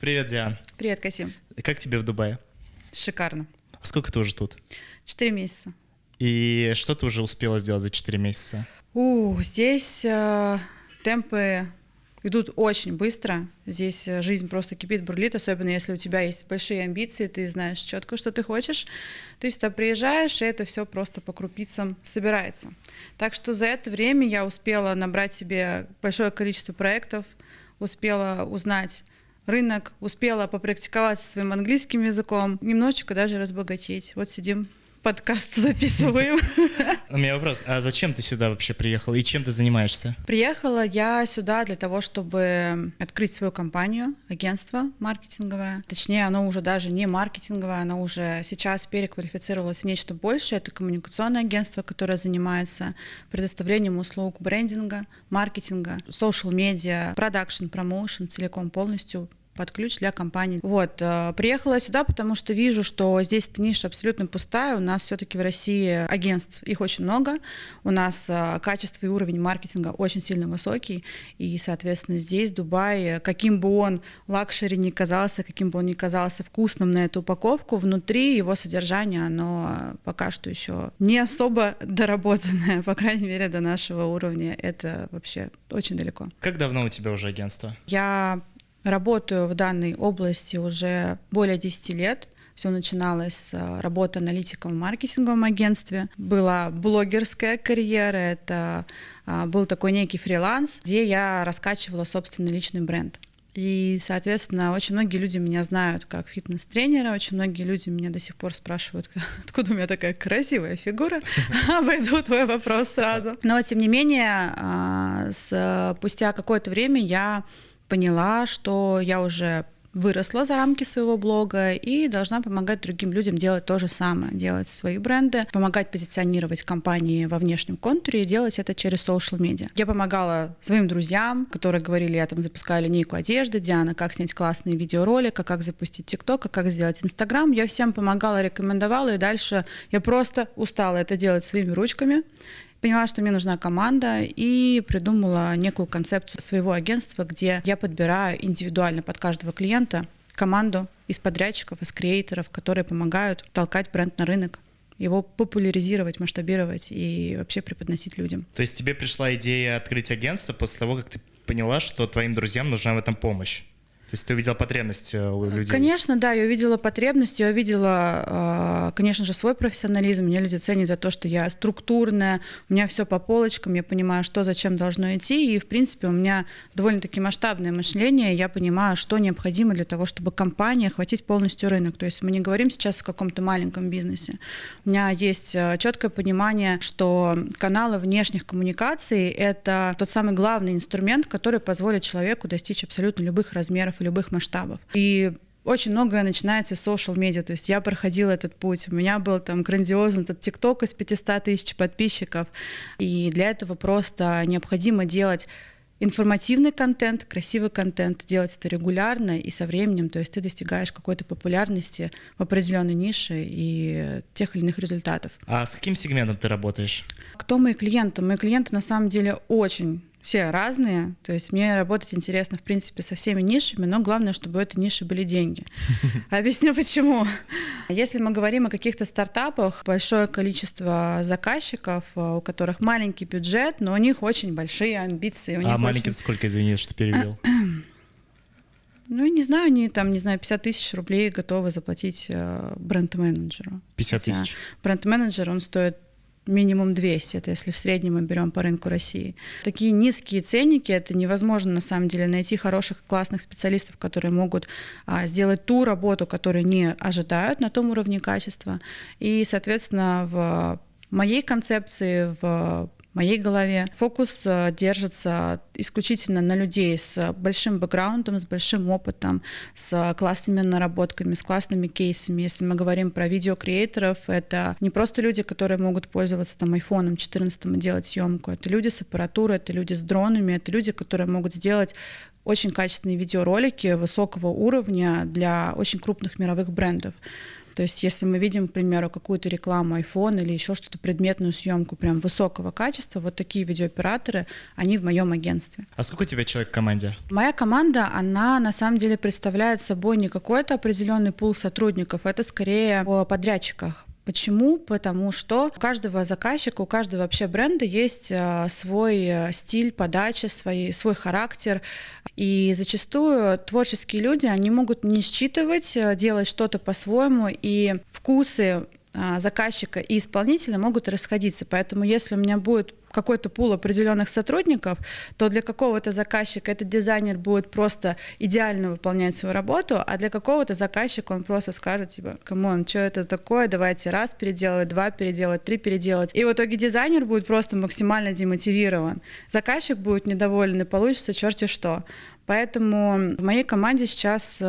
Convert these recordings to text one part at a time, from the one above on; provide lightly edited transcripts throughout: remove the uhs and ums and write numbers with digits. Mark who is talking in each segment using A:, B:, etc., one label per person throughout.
A: Привет, Диан.
B: Привет, Касим.
A: Как тебе в Дубае?
B: Шикарно.
A: А сколько ты уже тут?
B: 4 месяца.
A: И что ты уже успела сделать за 4 месяца?
B: Здесь темпы идут очень быстро. Здесь жизнь просто кипит, бурлит, особенно если у тебя есть большие амбиции, ты знаешь четко, что ты хочешь. Ты сюда приезжаешь, и это все просто по крупицам собирается. Так что за это время я успела набрать себе большое количество проектов, успела узнать рынок, успела попрактиковаться со своим английским языком, немножечко даже разбогатеть. Вот сидим, подкаст записываем.
A: У меня вопрос, а зачем ты сюда вообще приехала и чем ты занимаешься?
B: Приехала я сюда для того, чтобы открыть свою компанию, агентство маркетинговое. Точнее, оно уже даже не маркетинговое, оно уже сейчас переквалифицировалось в нечто большее. Это коммуникационное агентство, которое занимается предоставлением услуг брендинга, маркетинга, social-медиа, продакшн, промоушен целиком полностью под ключ для компании. Приехала я сюда, потому что вижу, что здесь эта ниша абсолютно пустая. У нас все-таки в России агентств, их очень много. У нас качество и уровень маркетинга очень сильно высокий. И, соответственно, здесь Дубай, каким бы он лакшери ни казался, каким бы он ни казался вкусным на эту упаковку, внутри его содержание, оно пока что еще не особо доработанное, по крайней мере, до нашего уровня. Это вообще очень далеко.
A: Как давно у тебя уже агентство?
B: Я работаю в данной области уже более 10 лет. Все начиналось с работы аналитиком в маркетинговом агентстве. Была блогерская карьера, это был такой некий фриланс, где я раскачивала собственный личный бренд. И, соответственно, очень многие люди меня знают как фитнес-тренера, очень многие люди меня до сих пор спрашивают, откуда у меня такая красивая фигура. Обойду твой вопрос сразу. Но, тем не менее, спустя какое-то время я поняла, что я уже выросла за рамки своего блога и должна помогать другим людям делать то же самое, делать свои бренды, помогать позиционировать компании во внешнем контуре и делать это через social медиа. Я помогала своим друзьям, которые говорили, я там запускаю линейку одежды, Диана, как снять классный видеоролик, как запустить ТикТок, как сделать Инстаграм. Я всем помогала, рекомендовала, и дальше я просто устала это делать своими ручками. Поняла, что мне нужна команда, и придумала некую концепцию своего агентства, где я подбираю индивидуально под каждого клиента команду из подрядчиков, из креаторов, которые помогают толкать бренд на рынок, его популяризировать, масштабировать и вообще преподносить людям.
A: То есть тебе пришла идея открыть агентство после того, как ты поняла, что твоим друзьям нужна в этом помощь? То есть ты увидела потребность у людей?
B: Конечно, да, я увидела потребность, я увидела, конечно же, свой профессионализм. Меня люди ценят за то, что я структурная, у меня все по полочкам, я понимаю, что зачем должно идти, и, в принципе, у меня довольно-таки масштабное мышление, я понимаю, что необходимо для того, чтобы компания охватить полностью рынок. То есть мы не говорим сейчас о каком-то маленьком бизнесе. У меня есть четкое понимание, что каналы внешних коммуникаций — это тот самый главный инструмент, который позволит человеку достичь абсолютно любых размеров, любых масштабов. И очень многое начинается с social медиа, то есть я проходила этот путь, у меня был там грандиозный этот ТикТок из 500 тысяч подписчиков, и для этого просто необходимо делать информативный контент, красивый контент, делать это регулярно и со временем, то есть ты достигаешь какой-то популярности в определенной нише и тех или иных результатов.
A: А с каким сегментом ты работаешь?
B: Кто мои клиенты? Мои клиенты на самом деле очень все разные, то есть мне работать интересно, в принципе, со всеми нишами, но главное, чтобы у этой ниши были деньги. Объясню почему. Если мы говорим о каких-то стартапах, большое количество заказчиков, у которых маленький бюджет, но у них очень большие амбиции.
A: А маленький сколько, извини, что перевел?
B: Не знаю, они там, 50 тысяч рублей готовы заплатить бренд-менеджеру.
A: 50 тысяч?
B: Бренд-менеджер, он стоит минимум 200, это если в среднем мы берем по рынку России. Такие низкие ценники, это невозможно на самом деле найти хороших, классных специалистов, которые могут сделать ту работу, которую не ожидают на том уровне качества. И, соответственно, в моей концепции, в моей голове фокус держится исключительно на людей с большим бэкграундом, с большим опытом, с классными наработками, с классными кейсами. Если мы говорим про видеокреаторов, это не просто люди, которые могут пользоваться там айфоном 14 и делать съемку, это люди с аппаратурой, это люди с дронами, это люди, которые могут сделать очень качественные видеоролики высокого уровня для очень крупных мировых брендов. То То есть если мы видим, к примеру, какую-то рекламу iPhone или еще что-то, предметную съемку прям высокого качества, вот такие видеооператоры, они в моем агентстве.
A: А сколько у тебя человек в команде?
B: Моя команда, она на самом деле представляет собой не какой-то определенный пул сотрудников, это скорее о подрядчиках. Почему? Потому что у каждого заказчика, у каждого вообще бренда есть свой стиль подачи, свой характер. И зачастую творческие люди, они могут не считывать, делать что-то по-своему, и вкусы заказчика и исполнителя могут расходиться. Поэтому если у меня будет какой-то пул определенных сотрудников, то для какого-то заказчика этот дизайнер будет просто идеально выполнять свою работу, а для какого-то заказчика он просто скажет, типа, камон, что это такое, давайте раз переделать, два переделать, три переделать. И в итоге дизайнер будет просто максимально демотивирован. Заказчик будет недоволен, и получится черти что. Поэтому в моей команде сейчас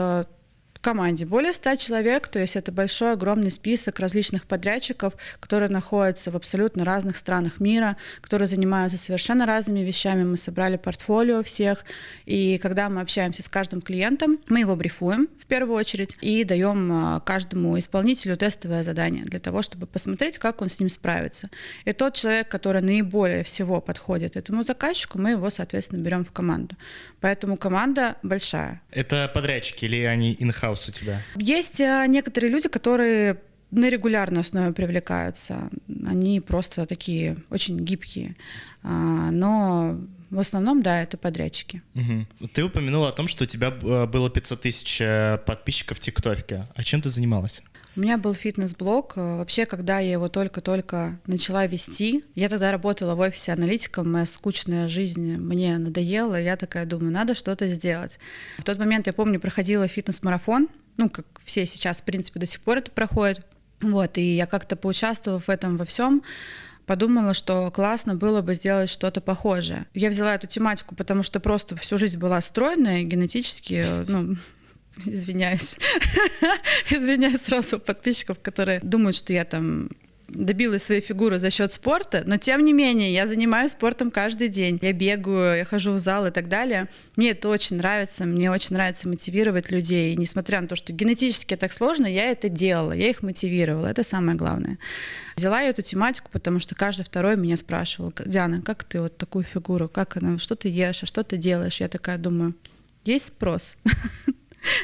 B: команде более 100 человек, то есть это большой, огромный список различных подрядчиков, которые находятся в абсолютно разных странах мира, которые занимаются совершенно разными вещами. Мы собрали портфолио всех, и когда мы общаемся с каждым клиентом, мы его брифуем в первую очередь и даем каждому исполнителю тестовое задание для того, чтобы посмотреть, как он с ним справится. И тот человек, который наиболее всего подходит этому заказчику, мы его, соответственно, берем в команду. Поэтому команда большая.
A: Это подрядчики или они in-house у тебя?
B: Есть некоторые люди, которые на регулярной основе привлекаются. Они просто такие очень гибкие. Но в основном, да, это подрядчики.
A: Угу. Ты упомянула о том, что у тебя было 500 тысяч подписчиков в ТикТоке. А чем ты занималась?
B: У меня был фитнес-блог. Вообще, когда я его только-только начала вести, я тогда работала в офисе аналитиком, моя скучная жизнь мне надоела, и я такая думаю, надо что-то сделать. В тот момент, я помню, проходила фитнес-марафон, как все сейчас, в принципе, до сих пор это проходит. Вот, и я как-то, поучаствовав в этом во всем, подумала, что классно было бы сделать что-то похожее. Я взяла эту тематику, потому что просто всю жизнь была стройная, генетически, извиняюсь сразу у подписчиков, которые думают, что я там добилась своей фигуры за счет спорта, но тем не менее я занимаюсь спортом каждый день. Я бегаю, я хожу в зал и так далее. Мне это очень нравится, мне очень нравится мотивировать людей. И несмотря на то, что генетически так сложно, я это делала, я их мотивировала. Это самое главное. Взяла я эту тематику, потому что каждый второй меня спрашивал: Диана, как ты вот такую фигуру, как она, что ты ешь, а что ты делаешь? Я такая думаю, есть спрос.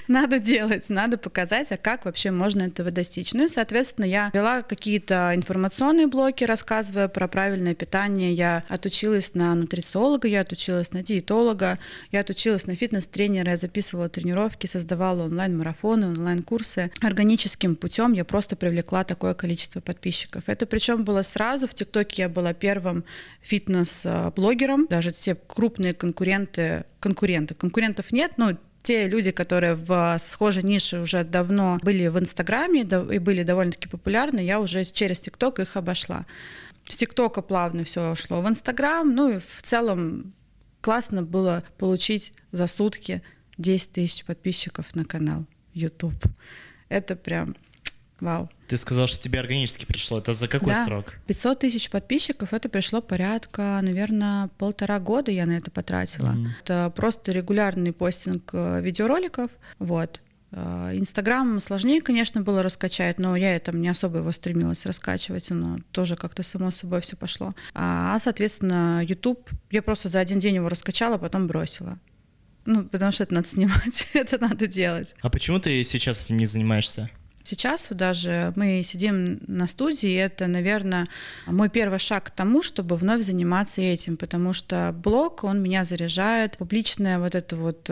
B: Надо делать, надо показать, а как вообще можно этого достичь. Ну и, соответственно, я вела какие-то информационные блоки, рассказывая про правильное питание. Я отучилась на нутрициолога, я отучилась на диетолога, я отучилась на фитнес-тренера, я записывала тренировки, создавала онлайн-марафоны, онлайн-курсы. Органическим путем я просто привлекла такое количество подписчиков. Это причем было сразу. В ТикТоке я была первым фитнес-блогером. Даже те крупные конкурентов нет, но те люди, которые в схожей нише уже давно были в Инстаграме и были довольно-таки популярны, я уже через ТикТок их обошла. С ТикТока плавно все шло в Инстаграм, и в целом классно было получить за сутки 10 тысяч подписчиков на канал YouTube. Это прям вау.
A: Ты сказал, что тебе органически пришло. Это за какой срок? 500
B: тысяч подписчиков, это пришло порядка, наверное, 1,5 года я на это потратила. Это просто регулярный постинг видеороликов. Вот. Инстаграм сложнее, конечно, было раскачать, но я там не особо его стремилась раскачивать, но тоже как-то само собой все пошло. Соответственно, YouTube, я просто за один день его раскачала, потом бросила. Потому что это надо снимать, это надо делать.
A: А почему ты сейчас этим не занимаешься?
B: Сейчас даже мы сидим на студии, и это, наверное, мой первый шаг к тому, чтобы вновь заниматься этим, потому что блог, он меня заряжает, публичное вот это вот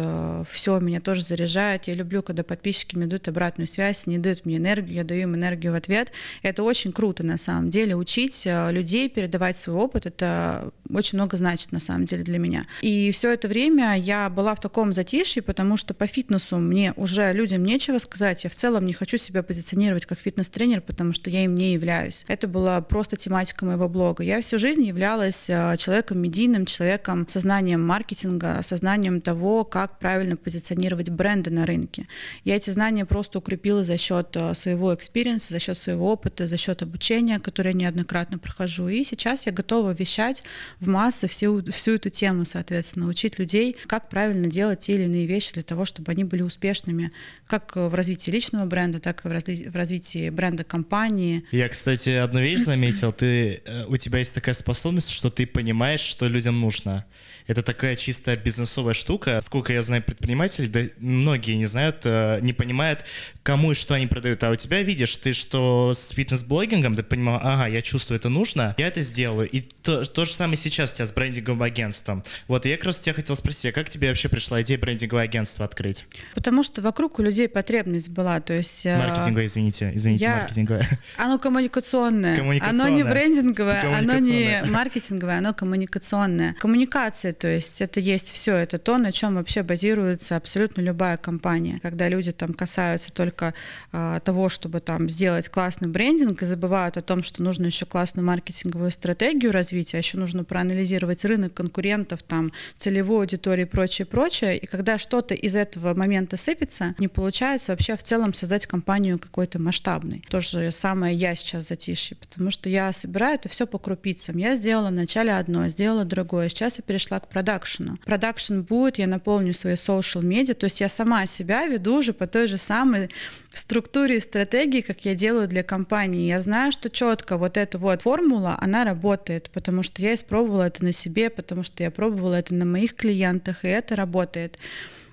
B: все меня тоже заряжает. Я люблю, когда подписчики мне дают обратную связь, не дают мне энергию, я даю им энергию в ответ. И это очень круто на самом деле, учить людей, передавать свой опыт, это очень много значит на самом деле для меня. И все это время я была в таком затишье, потому что по фитнесу мне уже людям нечего сказать, я в целом не хочу себя позиционировать как фитнес-тренер, потому что я им не являюсь. Это была просто тематика моего блога. Я всю жизнь являлась человеком медийным, человеком со знанием маркетинга, со знанием того, как правильно позиционировать бренды на рынке. Я эти знания просто укрепила за счет своего экспириенса, за счет своего опыта, за счет обучения, которое я неоднократно прохожу. И сейчас я готова вещать в массы всю эту тему, соответственно, учить людей, как правильно делать те или иные вещи для того, чтобы они были успешными как в развитии личного бренда, так и в в развитии бренда компании.
A: Я, кстати, одну вещь заметил. У тебя есть такая способность, что ты понимаешь, что людям нужно. Это такая чисто бизнесовая штука. Сколько я знаю предпринимателей, да многие не знают, не понимают, кому и что они продают. А у тебя, видишь, ты что с фитнес-блогингом, ты понимал, ага, я чувствую, это нужно, я это сделаю. И то же самое сейчас у тебя с брендинговым агентством. Вот, и я как раз тебя хотел спросить, а как тебе вообще пришла идея брендинговое агентство открыть?
B: Потому что вокруг у людей потребность была, то есть...
A: Маркетинговое, извините, маркетинговое.
B: Оно коммуникационное. Оно не брендинговое, оно не маркетинговое, оно коммуникационное. Коммуникация, то есть это есть все, это то, на чем вообще базируется абсолютно любая компания. Когда люди там касаются только того, чтобы там сделать классный брендинг и забывают о том, что нужно еще классную маркетинговую стратегию развить, а еще нужно проанализировать рынок конкурентов, там, целевую аудиторию и прочее, прочее. И когда что-то из этого момента сыпется, не получается вообще в целом создать компанию какой-то масштабной. То же самое я сейчас в затишье, потому что я собираю это все по крупицам. Я сделала вначале одно, сделала другое. Сейчас я перешла к продакшену. Продакшн будет, я наполню свои social медиа, то есть я сама себя веду уже по той же самой структуре и стратегии, как я делаю для компании. Я знаю, что четко вот эта вот формула, она работает, потому что я испробовала это на себе, потому что я пробовала это на моих клиентах, и это работает.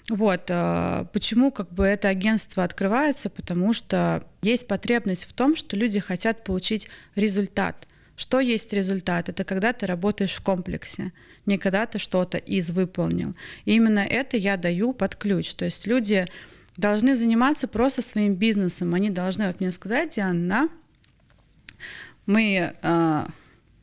B: Вот, почему как бы это агентство открывается, потому что есть потребность в том, что люди хотят получить результат. Что есть результат? Это когда ты работаешь в комплексе, не когда ты что-то выполнил. И именно это я даю под ключ. То есть люди должны заниматься просто своим бизнесом. Они должны вот мне сказать: Диана, мы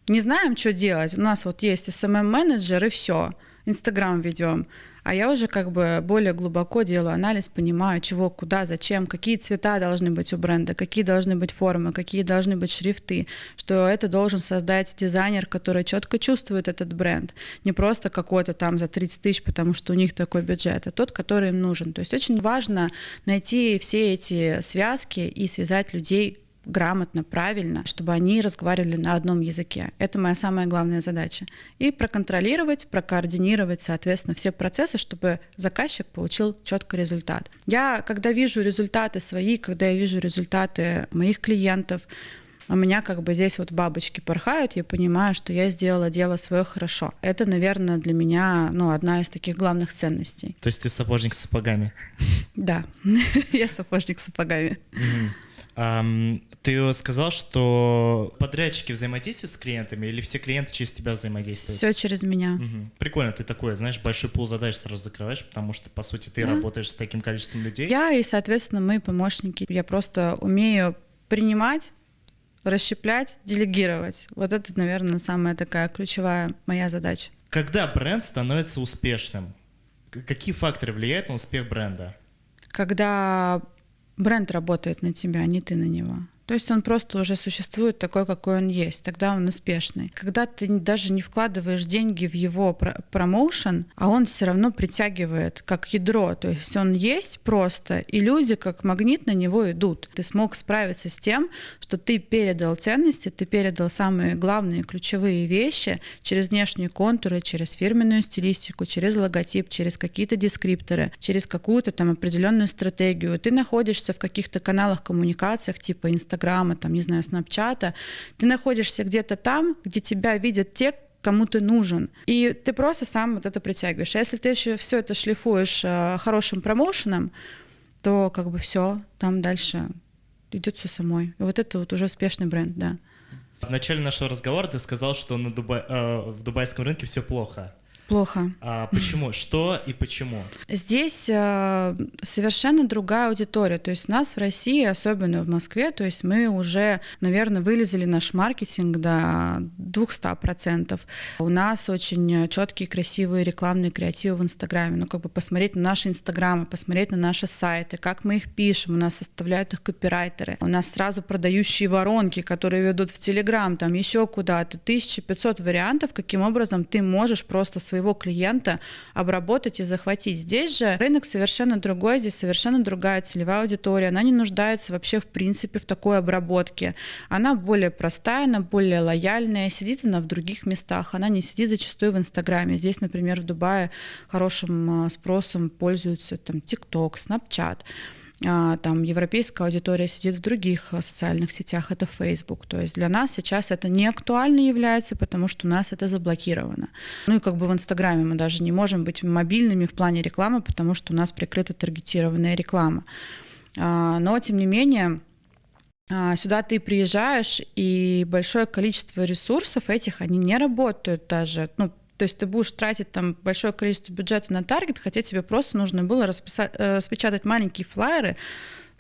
B: не знаем, что делать. У нас вот есть SMM-менеджер, и все. Инстаграм ведем. А я уже как бы более глубоко делаю анализ, понимаю, чего, куда, зачем, какие цвета должны быть у бренда, какие должны быть формы, какие должны быть шрифты, что это должен создать дизайнер, который четко чувствует этот бренд. Не просто какой-то там за 30 тысяч, потому что у них такой бюджет, а тот, который им нужен. То есть очень важно найти все эти связки и связать людей грамотно, правильно, чтобы они разговаривали на одном языке. Это моя самая главная задача. И проконтролировать, прокоординировать, соответственно, все процессы, чтобы заказчик получил четкий результат. Я, когда вижу результаты свои, когда я вижу результаты моих клиентов, у меня как бы здесь вот бабочки порхают, я понимаю, что я сделала дело свое хорошо. Это, наверное, для меня одна из таких главных ценностей.
A: То есть ты сапожник с сапогами?
B: Да, я сапожник с сапогами.
A: Ты сказал, что подрядчики взаимодействуют с клиентами или все клиенты через тебя взаимодействуют?
B: Все через меня.
A: Угу. Прикольно, ты такой, знаешь, большой пул задач сразу закрываешь, потому что, по сути, ты работаешь с таким количеством людей.
B: Я и, соответственно, мои помощники. Я просто умею принимать, расщеплять, делегировать. Вот это, наверное, самая такая ключевая моя задача.
A: Когда бренд становится успешным, какие факторы влияют на успех бренда?
B: Когда бренд работает на тебя, а не ты на него. То есть он просто уже существует такой, какой он есть. Тогда он успешный. Когда ты даже не вкладываешь деньги в его промоушен, а он все равно притягивает как ядро. То есть он есть просто, и люди как магнит на него идут. Ты смог справиться с тем, что ты передал ценности, ты передал самые главные ключевые вещи через внешние контуры, через фирменную стилистику, через логотип, через какие-то дескрипторы, через какую-то там определенную стратегию. Ты находишься в каких-то каналах коммуникациях типа Инстаграма, там, не знаю, Снапчата, ты находишься где-то там, где тебя видят те, кому ты нужен. И ты просто сам вот это притягиваешь. А если ты еще все это шлифуешь хорошим промоушеном, то как бы все, там дальше идет все самой. И вот это вот уже успешный бренд, да.
A: В начале нашего разговора ты сказал, что в дубайском рынке все плохо.
B: Плохо.
A: А почему? Что и почему?
B: Здесь совершенно другая аудитория. То есть у нас в России, особенно в Москве, то есть мы уже, наверное, вылезли наш маркетинг до 200%. У нас очень четкие, красивые рекламные креативы в Инстаграме. Ну, как бы посмотреть на наши Инстаграмы, посмотреть на наши сайты, как мы их пишем. У нас составляют их копирайтеры. У нас сразу продающие воронки, которые ведут в Телеграм, там еще куда-то. 1500 вариантов, каким образом ты можешь просто своего клиента обработать и захватить. Здесь же рынок совершенно другой, здесь совершенно другая целевая аудитория. Она не нуждается вообще в принципе в такой обработке. Она более простая, она более лояльная, сидит она в других местах, она не сидит зачастую в Инстаграме. Здесь, например, в Дубае хорошим спросом пользуются там TikTok, Snapchat. там европейская аудитория сидит в других социальных сетях, это Facebook. То есть для нас сейчас это не актуально является, потому что у нас это заблокировано. Ну и как бы в Инстаграме мы даже не можем быть мобильными в плане рекламы, потому что у нас прикрыта таргетированная реклама. Но тем не менее, сюда ты приезжаешь, и большое количество ресурсов этих, они не работают даже, ну, то есть ты будешь тратить там большое количество бюджета на таргет, хотя тебе просто нужно было распечатать маленькие флаеры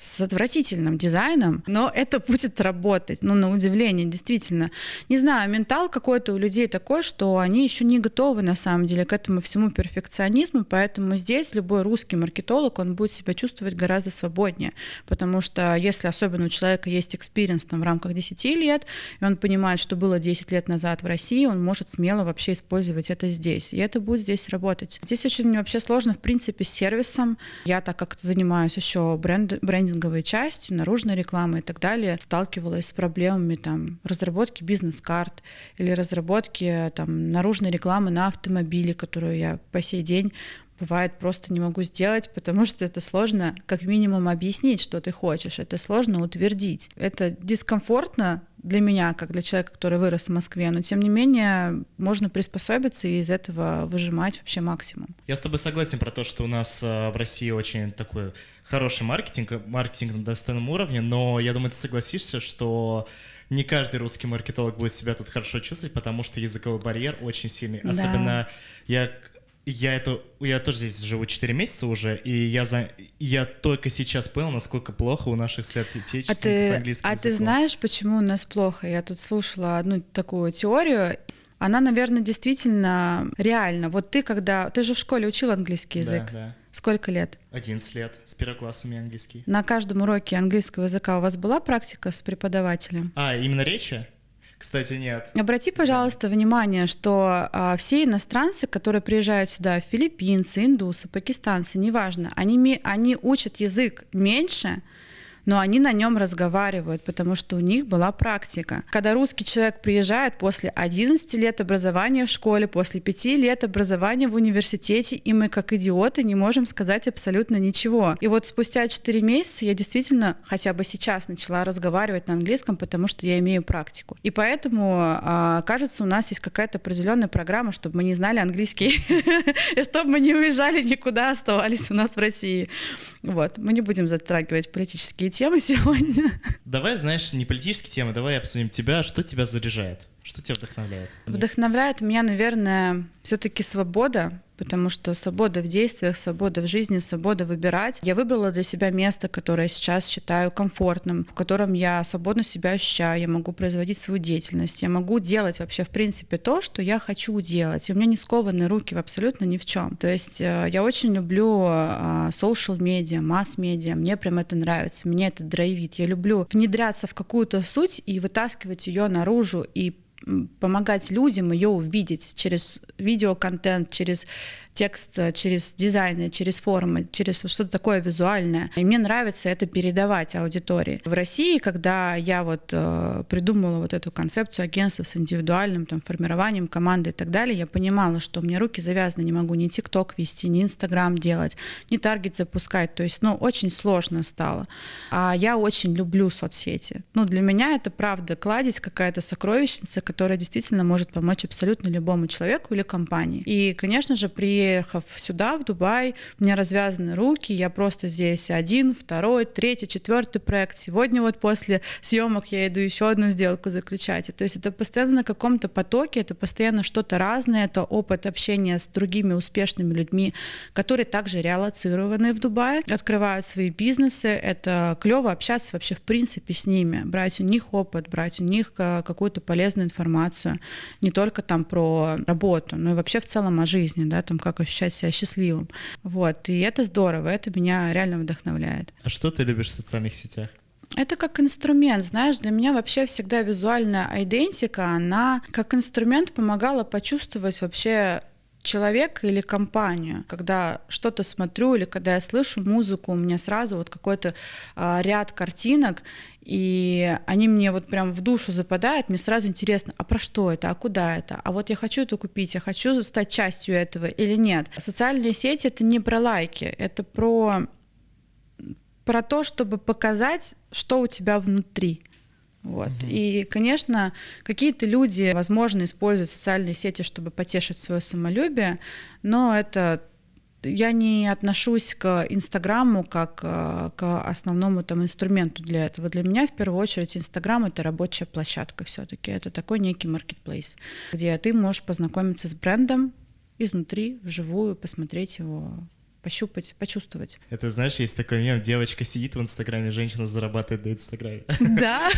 B: с отвратительным дизайном, но это будет работать, ну, на удивление, действительно. Не знаю, ментал какой-то у людей такой, что они еще не готовы, на самом деле, к этому всему перфекционизму, поэтому здесь любой русский маркетолог, он будет себя чувствовать гораздо свободнее, потому что если особенно у человека есть экспириенс там в рамках 10 лет, и он понимает, что было 10 лет назад в России, он может смело вообще использовать это здесь, и это будет здесь работать. Здесь очень вообще сложно, в принципе, с сервисом. Я, так как занимаюсь еще брендинговой частью, наружной рекламы и так далее, сталкивалась с проблемами там разработки бизнес-карт или разработки там наружной рекламы на автомобиле, которую я по сей день бывает просто не могу сделать, потому что это сложно как минимум объяснить, что ты хочешь, это сложно утвердить. Это дискомфортно для меня, как для человека, который вырос в Москве, но тем не менее можно приспособиться и из этого выжимать вообще максимум.
A: Я с тобой согласен про то, что у нас в России очень такой хороший маркетинг на достойном уровне, но я думаю, ты согласишься, что не каждый русский маркетолог будет себя тут хорошо чувствовать, потому что языковой барьер очень сильный. Да. Особенно я тоже здесь живу 4 месяца уже, и я только сейчас понял, насколько плохо у наших соотечественников с английским языком.
B: А ты знаешь, почему у нас плохо? Я тут слушала одну такую теорию. Она, наверное, действительно реальна. Вот ты же в школе учил английский язык.
A: Да.
B: Сколько лет?
A: 11 лет. С 1 класса у меня английский.
B: На каждом уроке английского языка у вас была практика с преподавателем?
A: Именно речи? Кстати, нет.
B: Обрати, пожалуйста, внимание, что все иностранцы, которые приезжают сюда, филиппинцы, индусы, пакистанцы, неважно, они учат язык меньше, но они на нем разговаривают, потому что у них была практика. Когда русский человек приезжает после 11 лет образования в школе, после 5 лет образования в университете, и мы как идиоты не можем сказать абсолютно ничего. И вот спустя 4 месяца я действительно хотя бы сейчас начала разговаривать на английском, потому что я имею практику. И поэтому, кажется, у нас есть какая-то определенная программа, чтобы мы не знали английский, и чтобы мы не уезжали никуда, оставались у нас в России. Вот. Мы не будем затрагивать политические темы сегодня.
A: Давай, знаешь, не политические темы, давай обсудим тебя. Что тебя заряжает? Что тебя вдохновляет?
B: Вдохновляет меня, наверное, все-таки свобода, потому что свобода в действиях, свобода в жизни, свобода выбирать. Я выбрала для себя место, которое сейчас считаю комфортным, в котором я свободно себя ощущаю, я могу производить свою деятельность, я могу делать вообще, в принципе, то, что я хочу делать. И у меня не скованы руки абсолютно ни в чем. То есть я очень люблю social-медиа, масс-медиа, мне прям это нравится, меня это драйвит. Я люблю внедряться в какую-то суть и вытаскивать ее наружу, и помогать людям ее увидеть через видеоконтент, через текст, через дизайны, через формы, через что-то такое визуальное. И мне нравится это передавать аудитории. В России, когда я придумала эту концепцию агентства с индивидуальным формированием команды и так далее, я понимала, что у меня руки завязаны, не могу ни ТикТок вести, ни Инстаграм делать, ни таргет запускать. То есть, очень сложно стало. А я очень люблю соцсети. Для меня это, правда, кладезь, какая-то сокровищница, которая действительно может помочь абсолютно любому человеку или компании. И, конечно же, приехав сюда, в Дубай, у меня развязаны руки, я просто здесь 1, 2, 3, 4 проект. Сегодня после съемок я иду еще одну сделку заключать. То есть это постоянно на каком-то потоке, это постоянно что-то разное, это опыт общения с другими успешными людьми, которые также реалоцированы в Дубае, открывают свои бизнесы. Это клево общаться вообще в принципе с ними, брать у них опыт, брать у них какую-то полезную информацию, не только про работу, но и вообще в целом о жизни, как ощущать себя счастливым. И это здорово, это меня реально вдохновляет.
A: А что ты любишь в социальных сетях?
B: Это как инструмент, знаешь, для меня вообще всегда визуальная идентика, она как инструмент помогала почувствовать вообще человека или компанию. Когда что-то смотрю или когда я слышу музыку, у меня сразу какой-то ряд картинок, и они мне прям в душу западают, мне сразу интересно, а про что это, а куда это, а я хочу это купить, я хочу стать частью этого или нет. Социальные сети — это не про лайки, это про про то, чтобы показать, что у тебя внутри. Вот. И, конечно, какие-то люди, возможно, используют социальные сети, чтобы потешить свое самолюбие, но это я не отношусь к Инстаграму как к основному там инструменту для этого. Для меня в первую очередь Инстаграм — это рабочая площадка все-таки. Это такой некий маркетплейс, где ты можешь познакомиться с брендом изнутри, вживую, посмотреть его, пощупать, почувствовать.
A: Это, знаешь, есть такой мем: девочка сидит в Инстаграме, женщина зарабатывает на Инстаграме.
B: Да.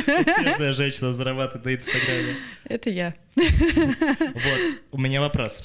A: Успешная женщина зарабатывает на Инстаграме.
B: Это я.
A: Вот, у меня вопрос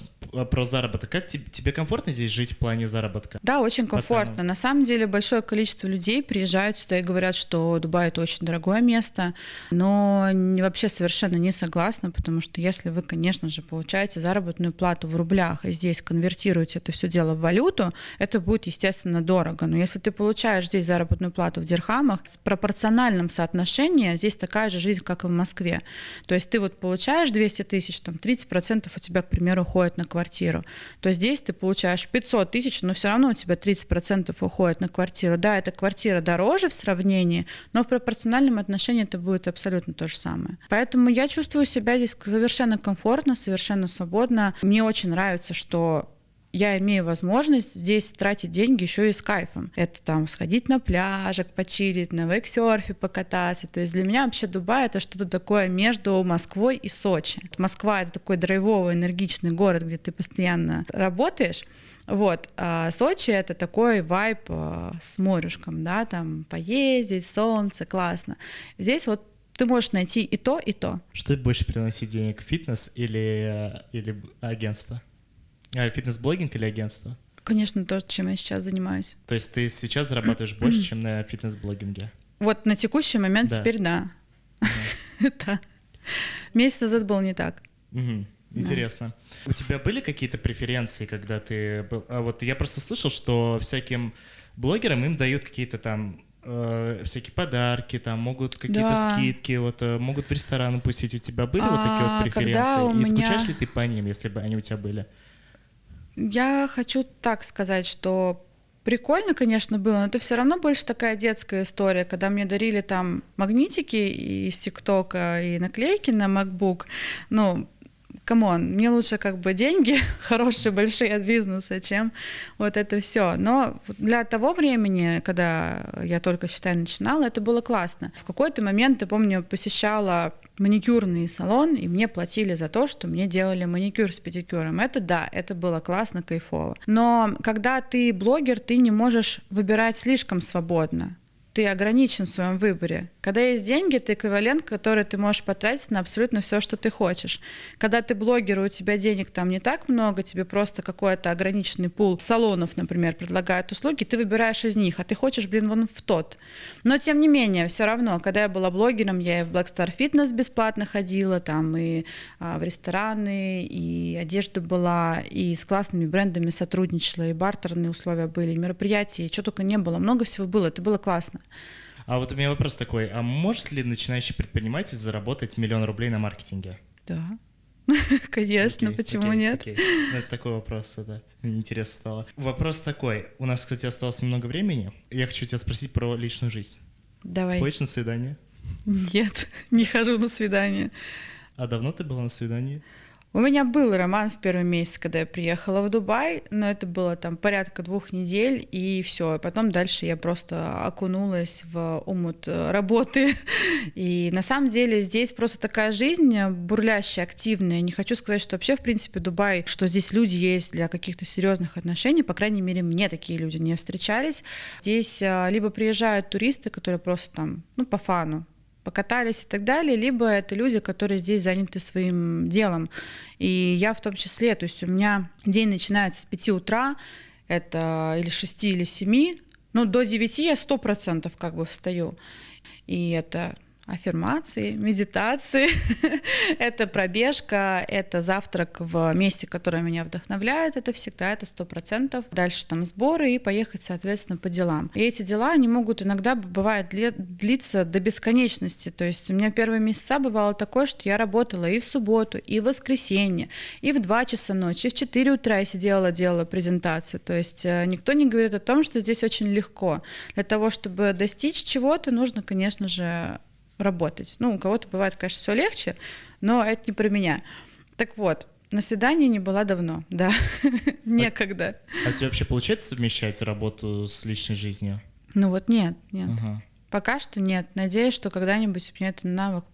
A: про заработок. Как тебе комфортно здесь жить в плане заработка?
B: Да, очень комфортно.
A: Пацанам.
B: На самом деле большое количество людей приезжают сюда и говорят, что Дубай — это очень дорогое место, но вообще совершенно не согласна, потому что если вы, конечно же, получаете заработную плату в рублях и здесь конвертируете это все дело в валюту, это будет, естественно, дорого. Но если ты получаешь здесь заработную плату в дирхамах, в пропорциональном соотношении здесь такая же жизнь, как и в Москве. То есть ты вот получаешь 200 тысяч, там 30% у тебя, к примеру, уходит на квартиру, то здесь ты получаешь 500 тысяч, но все равно у тебя 30% уходит на квартиру. Да, эта квартира дороже в сравнении, но в пропорциональном отношении это будет абсолютно то же самое. Поэтому я чувствую себя здесь совершенно комфортно, совершенно свободно. Мне очень нравится, что я имею возможность здесь тратить деньги еще и с кайфом. Это там сходить на пляжик, почилить, на вейксерфе покататься. То есть для меня вообще Дубай — это что-то такое между Москвой и Сочи. Москва — это такой драйвовый, энергичный город, где ты постоянно работаешь. Вот. А Сочи — это такой вайб с морюшком, да, там поездить, солнце, классно. Здесь вот ты можешь найти и то, и то.
A: Что больше приносит денег, фитнес или агентство? Фитнес-блогинг или агентство?
B: Конечно, то, чем я сейчас занимаюсь.
A: То есть ты сейчас зарабатываешь больше, чем на фитнес-блогинге?
B: Вот на текущий момент теперь да. Да. Месяц назад было не так.
A: Интересно. У тебя были какие-то преференции, когда ты был? Вот я просто слышал, что всяким блогерам им дают какие-то там всякие подарки, там могут какие-то скидки, вот могут в ресторан пустить. У тебя были вот такие вот преференции? И скучаешь ли ты по ним, если бы они у тебя были?
B: Я хочу так сказать, что прикольно, конечно, было, но это все равно больше такая детская история, когда мне дарили там магнитики из ТикТока и наклейки на MacBook. Ну, камон, мне лучше как бы деньги хорошие, большие от бизнеса, чем вот это все. Но для того времени, когда я только, считай, начинала, это было классно. В какой-то момент, я помню, посещала маникюрный салон, и мне платили за то, что мне делали маникюр с педикюром. Это да, это было классно, кайфово. Но когда ты блогер, ты не можешь выбирать слишком свободно. Ты ограничен в своем выборе. Когда есть деньги, это эквивалент, который ты можешь потратить на абсолютно все, что ты хочешь. Когда ты блогер, и у тебя денег там не так много, тебе просто какой-то ограниченный пул салонов, например, предлагают услуги, ты выбираешь из них, а ты хочешь, вон в тот. Но тем не менее, все равно, когда я была блогером, я и в Black Star Fitness бесплатно ходила, там и в рестораны, и одежда была, и с классными брендами сотрудничала, и бартерные условия были, и мероприятия, и что только не было. Много всего было, это было классно.
A: А вот у меня вопрос такой, а может ли начинающий предприниматель заработать 1 000 000 рублей на маркетинге?
B: Да, конечно, почему нет?
A: Ну, это такой вопрос, да, мне интересно стало. Вопрос такой, у нас, кстати, осталось немного времени, я хочу тебя спросить про личную жизнь.
B: Давай.
A: Ходишь на свидание?
B: Нет, не хожу на свидание.
A: А давно ты была на свидании?
B: У меня был роман в первый месяц, когда я приехала в Дубай, но это было там порядка 2 недель, и все. Потом дальше я просто окунулась в омут работы. И на самом деле здесь просто такая жизнь бурлящая, активная. Не хочу сказать, что вообще, в принципе, Дубай, что здесь люди есть для каких-то серьезных отношений. По крайней мере, мне такие люди не встречались. Здесь либо приезжают туристы, которые просто там, ну, по фану, покатались и так далее, либо это люди, которые здесь заняты своим делом. И я в том числе, то есть у меня день начинается с 5 утра, это или 6, или 7, ну, до 9 я 100% как бы встаю. И это аффирмации, медитации, это пробежка, это завтрак в месте, которое меня вдохновляет, это всегда, это 100%. Дальше там сборы и поехать, соответственно, по делам. И эти дела, они могут иногда, бывает, длиться до бесконечности. То есть у меня первые месяца бывало такое, что я работала и в субботу, и в воскресенье, и в 2 часа ночи, и в 4 утра я сидела, делала презентацию. То есть никто не говорит о том, что здесь очень легко. Для того, чтобы достичь чего-то, нужно, конечно же, работать. Ну, у кого-то бывает, конечно, все легче, но это не про меня. Так вот, на свидании не была давно, да, некогда.
A: А тебе вообще получается совмещать работу с личной жизнью?
B: Ну вот нет.
A: Ага.
B: Пока что нет. Надеюсь, что когда-нибудь у меня этот навык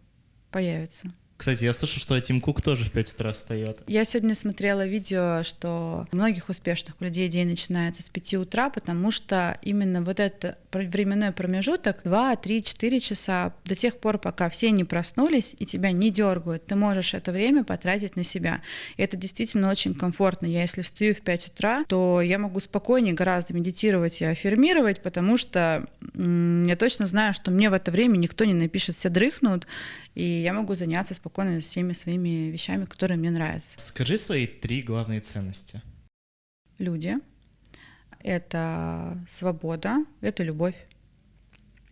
B: появится.
A: Кстати, я слышу, что Тим Кук тоже в 5 утра встает.
B: Я сегодня смотрела видео, что у многих успешных людей день начинается с 5 утра, потому что именно вот этот временной промежуток, 2, 3, 4 часа, до тех пор, пока все не проснулись и тебя не дергают, ты можешь это время потратить на себя. И это действительно очень комфортно. Я если встаю в 5 утра, то я могу спокойнее гораздо медитировать и аффирмировать, потому что я точно знаю, что мне в это время никто не напишет, все дрыхнут, и я могу заняться спокойно всеми своими вещами, которые мне нравятся.
A: Скажи свои 3 главные ценности.
B: Люди — это свобода, это любовь.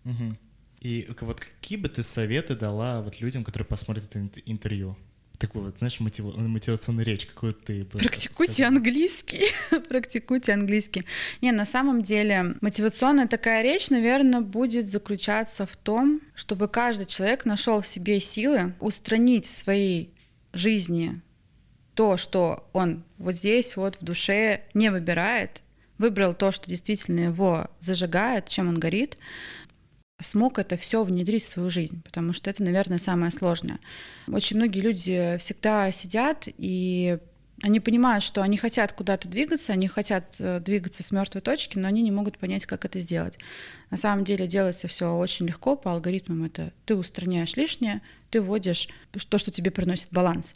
A: Угу. И вот какие бы ты советы дала вот людям, которые посмотрят это интервью? Такую вот, знаешь, мотивационную речь, какую ты бы
B: Практикуйте
A: сказала?
B: английский. Практикуйте английский. Не, на самом деле, мотивационная такая речь, наверное, будет заключаться в том, чтобы каждый человек нашел в себе силы устранить в своей жизни то, что он вот здесь вот в душе не выбирает, выбрал то, что действительно его зажигает, чем он горит, смог это все внедрить в свою жизнь, потому что это, наверное, самое сложное. Очень многие люди всегда сидят, и они понимают, что они хотят куда-то двигаться, они хотят двигаться с мертвой точки, но они не могут понять, как это сделать. На самом деле делается все очень легко, по алгоритмам это ты устраняешь лишнее, ты вводишь то, что тебе приносит баланс.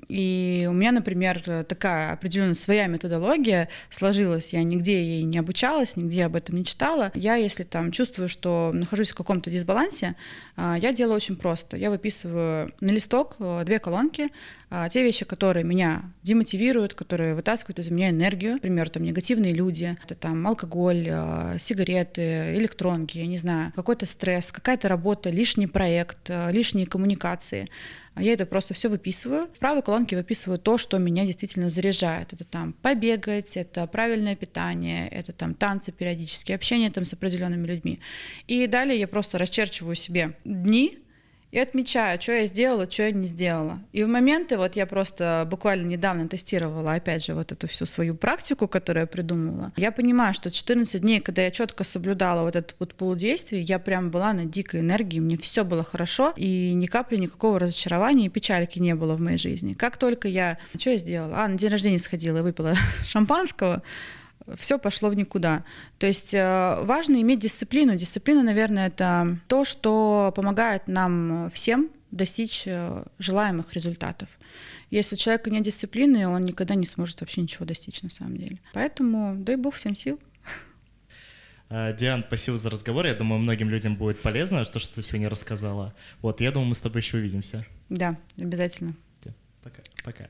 B: И у меня, например, такая определенная своя методология сложилась. Я нигде ей не обучалась, нигде об этом не читала. Я, если там чувствую, что нахожусь в каком-то дисбалансе, я делаю очень просто. Я выписываю на листок 2 колонки, те вещи, которые меня демотивируют, которые вытаскивают из меня энергию. Например, там негативные люди, это там алкоголь, сигареты, электронки, я не знаю, какой-то стресс, какая-то работа, лишний проект, лишние коммуникации. Я это просто все выписываю. В правой колонке выписываю то, что меня действительно заряжает. Это там побегать, это правильное питание, это там танцы периодически, общение там с определенными людьми. И далее я просто расчерчиваю себе дни и отмечаю, что я сделала, что я не сделала. И в моменты, вот я просто буквально недавно тестировала, опять же, вот эту всю свою практику, которую я придумала. Я понимаю, что 14 дней, когда я четко соблюдала вот этот вот полудействие, я прям была на дикой энергии, мне все было хорошо, и ни капли никакого разочарования и печальки не было в моей жизни. Как только я... Что я сделала? На день рождения сходила и выпила шампанского, все пошло в никуда. То есть важно иметь дисциплину. Дисциплина, наверное, это то, что помогает нам всем достичь желаемых результатов. Если у человека нет дисциплины, он никогда не сможет вообще ничего достичь на самом деле. Поэтому дай бог всем сил.
A: Диан, спасибо за разговор. Я думаю, многим людям будет полезно то, что ты сегодня рассказала. Вот, я думаю, мы с тобой еще увидимся.
B: Да, обязательно.
A: Пока. Пока.